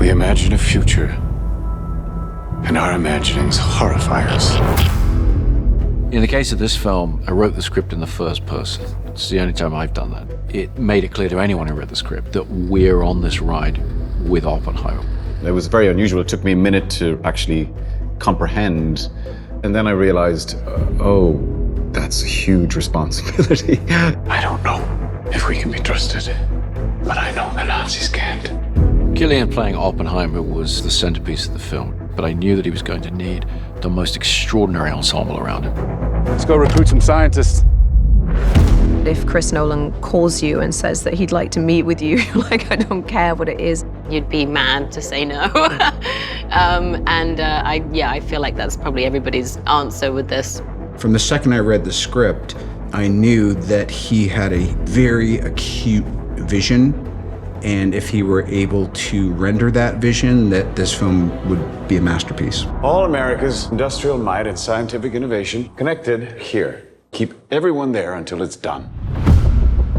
We imagine a future, and our imaginings horrify us. In the case of this film, I wrote the script in the first person. It's the only time I've done that. It made it clear to anyone who read the script that we're on this ride with Oppenheimer. It was very unusual. It took me a minute to actually comprehend. And then I realized, oh, that's a huge responsibility. I don't know if we can be trusted, but I know the Nazis can't. Cillian playing Oppenheimer was the centerpiece of the film, but I knew that he was going to need the most extraordinary ensemble around him. Let's go recruit some scientists. If Chris Nolan calls you and says that he'd like to meet with you, you're like, I don't care what it is. You'd be mad to say no. I feel like that's probably everybody's answer with this. From the second I read the script, I knew that he had a very acute vision, and if he were able to render that vision, that this film would be a masterpiece. All America's industrial might and scientific innovation connected here. Keep everyone there until it's done.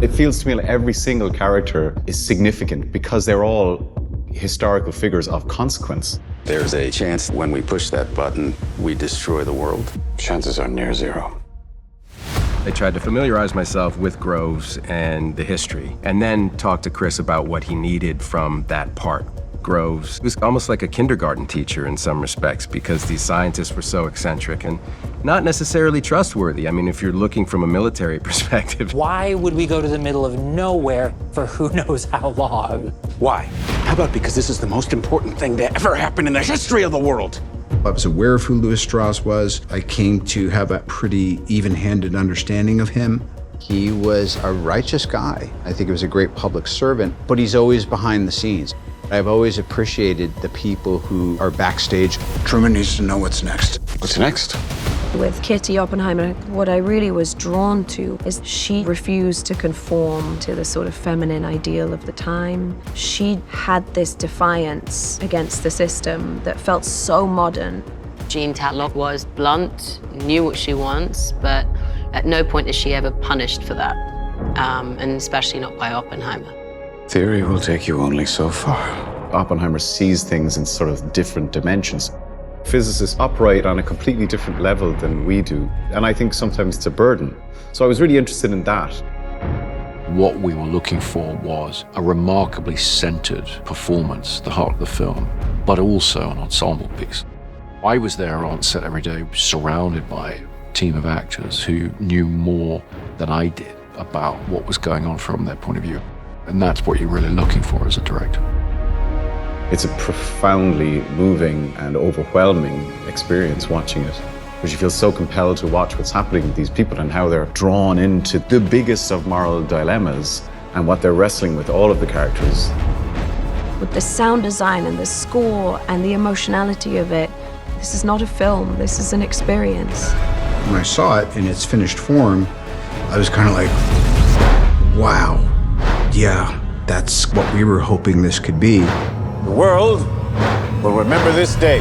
It feels to me like every single character is significant because they're all historical figures of consequence. There's a chance when we push that button, we destroy the world. Chances are near zero. I tried to familiarize myself with Groves and the history, and then talk to Chris about what he needed from that part. Groves was almost like a kindergarten teacher in some respects because these scientists were so eccentric and not necessarily trustworthy. I mean, if you're looking from a military perspective. Why would we go to the middle of nowhere for who knows how long? Why? How about because this is the most important thing to ever happen in the history of the world? I was aware of who Lewis Strauss was. I came to have a pretty even-handed understanding of him. He was a righteous guy. I think he was a great public servant, but he's always behind the scenes. I've always appreciated the people who are backstage. Truman needs to know what's next. What's next? With Kitty Oppenheimer, what I really was drawn to is she refused to conform to the sort of feminine ideal of the time. She had this defiance against the system that felt so modern. Jean Tatlock was blunt, knew what she wants, but at no point is she ever punished for that, and especially not by Oppenheimer. Theory will take you only so far. Oppenheimer sees things in sort of different dimensions. Physicists operate on a completely different level than we do, and I think sometimes it's a burden. So I was really interested in that. What we were looking for was a remarkably centered performance, the heart of the film, but also an ensemble piece. I was there on set every day, surrounded by a team of actors who knew more than I did about what was going on from their point of view. And that's what you're really looking for as a director. It's a profoundly moving and overwhelming experience watching it, because you feel so compelled to watch what's happening with these people and how they're drawn into the biggest of moral dilemmas and what they're wrestling with, all of the characters. With the sound design and the score and the emotionality of it, this is not a film, this is an experience. When I saw it in its finished form, I was kind of like, wow, yeah, that's what we were hoping this could be. The world will remember this day.